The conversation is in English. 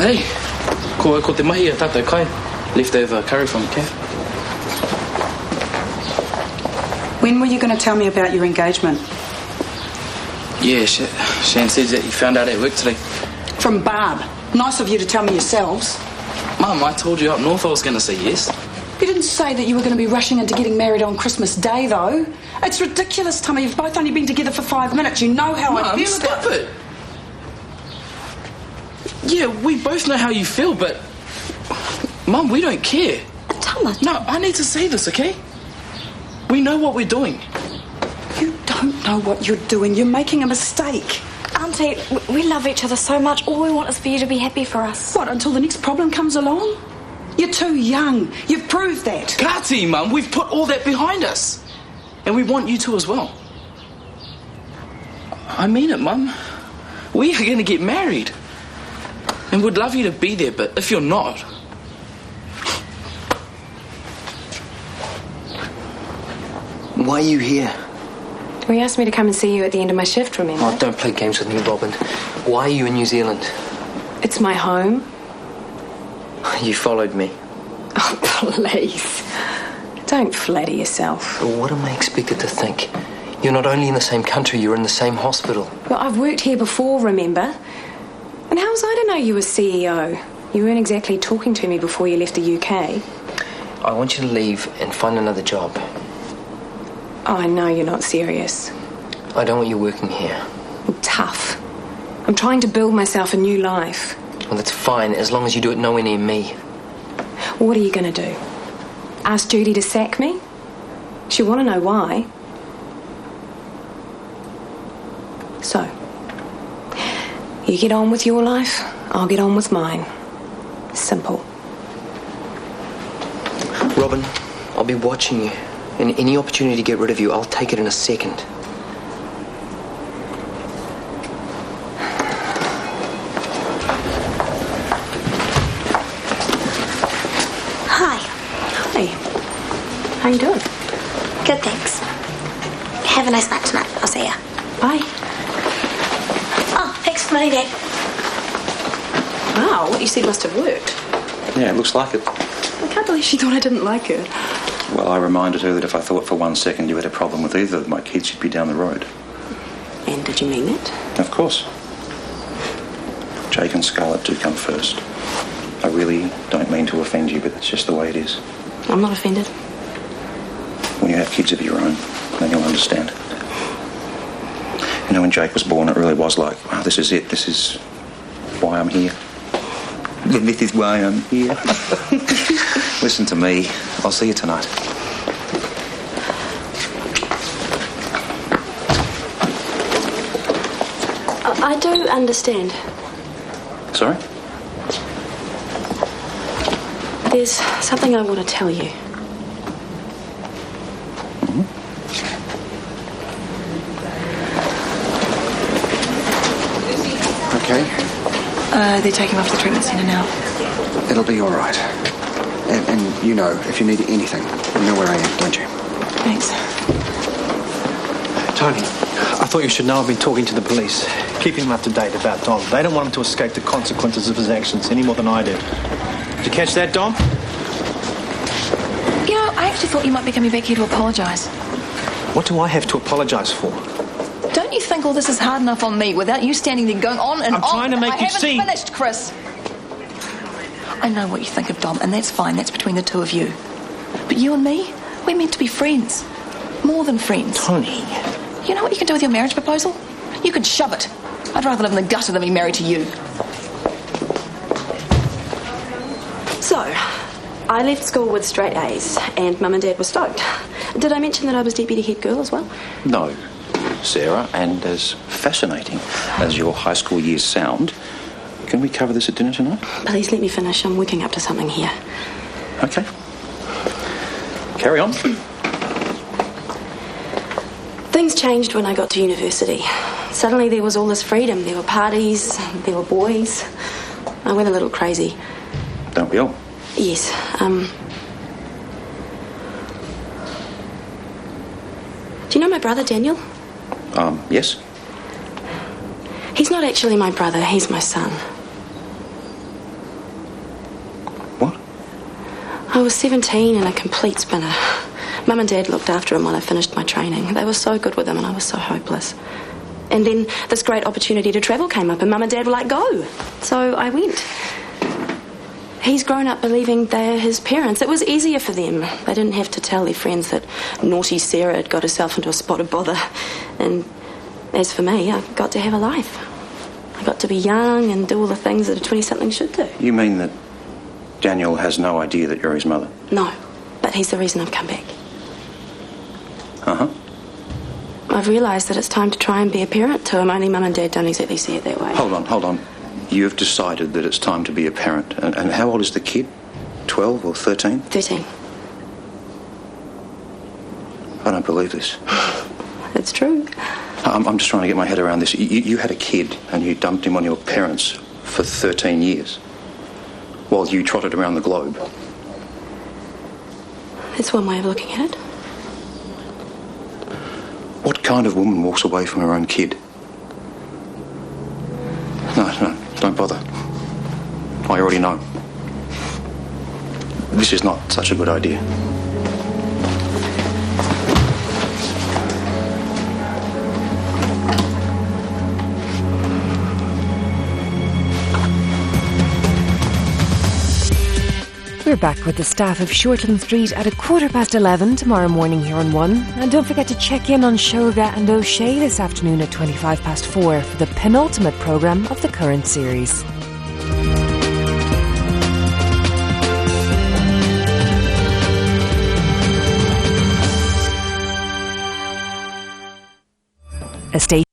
Hey, ko te mahi a tātou kai. Leftover curry from the cafe. When were you going to tell me about your engagement? Yeah, Shan says that you found out at work today. From Barb. Nice of you to tell me yourselves. Mum, I told you up north I was going to say yes. You didn't say that you were going to be rushing into getting married on Christmas Day, though. It's ridiculous, Tommy. You've both only been together for 5 minutes. You know how I feel stop about it. Yeah, we both know how you feel, but... Mum, we don't care. Thomas. No, I need to say this, okay? We know what we're doing. You don't know what you're doing. You're making a mistake. Auntie, we love each other so much. All we want is for you to be happy for us. What, until the next problem comes along? You're too young. You've proved that. Kati, Mum, we've put all that behind us. And we want you to as well. I mean it, Mum. We are going to get married. And we'd love you to be there, but if you're not... Why are you here? Well, he asked me to come and see you at the end of my shift, remember? Oh, don't play games with me, Robin. Why are you in New Zealand? It's my home. You followed me. Oh, please. Don't flatter yourself. Well, what am I expected to think? You're not only in the same country, you're in the same hospital. Well, I've worked here before, remember? And how was I to know you were CEO? You weren't exactly talking to me before you left the UK. I want you to leave and find another job. Oh, I know you're not serious. I don't want you working here. I'm tough. I'm trying to build myself a new life. Well, that's fine, as long as you do it nowhere near me. What are you going to do? Ask Judy to sack me? She'll want to know why. So, you get on with your life, I'll get on with mine. Simple. Robin, I'll be watching you. And any opportunity to get rid of you, I'll take it in a second. Hi. Hey. How you doing? Good, thanks. Have a nice night tonight. I'll see ya. Bye. Oh, thanks for the money, Dad. Wow, what you said must have worked. Yeah, it looks like it. I can't believe she thought I didn't like her. Well, I reminded her that if I thought for 1 second you had a problem with either of my kids, you'd be down the road. And did you mean that? Of course. Jake and Scarlett do come first. I really don't mean to offend you, but that's just the way it is. I'm not offended. When you have kids of your own, then you'll understand. You know, when Jake was born, it really was like, wow, this is it. This is why I'm here. This is why I'm here. Listen to me. I'll see you tonight. I do understand. Sorry? There's something I want to tell you. Okay. They're taking off the treatment centre now. It'll be all right. And you know, if you need anything, you know where I am, don't you? Thanks. Tony, I thought you should know I've been talking to the police, keeping them up to date about Dom. They don't want him to escape the consequences of his actions any more than I did. Did you catch that, Dom? You know, I actually thought you might be coming back here to apologise. What do I have to apologise for? Don't you think all this is hard enough on me without you standing there going on and on? I'm trying to make you see. I haven't finished, Chris. I know what you think of Dom, and that's fine. That's between the two of you. But you and me, we're meant to be friends. More than friends. Tony. You know what you can do with your marriage proposal? You can shove it. I'd rather live in the gutter than be married to you. So, I left school with straight A's, and Mum and Dad were stoked. Did I mention that I was deputy head girl as well? No, Sarah, and as fascinating as your high school years sound, can we cover this at dinner tonight? Please let me finish. I'm working up to something here. Okay. Carry on. Things changed when I got to university. Suddenly there was all this freedom. There were parties, there were boys. I went a little crazy. Don't we all? Yes. Do you know my brother, Daniel? Yes. He's not actually my brother. He's my son. I was 17 and a complete spinner. Mum and Dad looked after him while I finished my training. They were so good with him and I was so hopeless. And then this great opportunity to travel came up and Mum and Dad were like, go. So I went. He's grown up believing they're his parents. It was easier for them. They didn't have to tell their friends that naughty Sarah had got herself into a spot of bother. And as for me, I got to have a life. I got to be young and do all the things that a 20-something should do. You mean that Daniel has no idea that you're his mother? No, but he's the reason I've come back. Uh-huh. I've realised that it's time to try and be a parent to him, only Mum and Dad don't exactly see it that way. Hold on. You've decided that it's time to be a parent. And how old is the kid? 12 or 13? 13. I don't believe this. It's true. I'm just trying to get my head around this. You had a kid and you dumped him on your parents for 13 years while you trotted around the globe. That's one way of looking at it. What kind of woman walks away from her own kid? No, don't bother. I already know. This is not such a good idea. We're back with the staff of Shortland Street at 11:15 tomorrow morning here on 1. And don't forget to check in on Shoga and O'Shea this afternoon at 4:25 for the penultimate programme of the current series. A station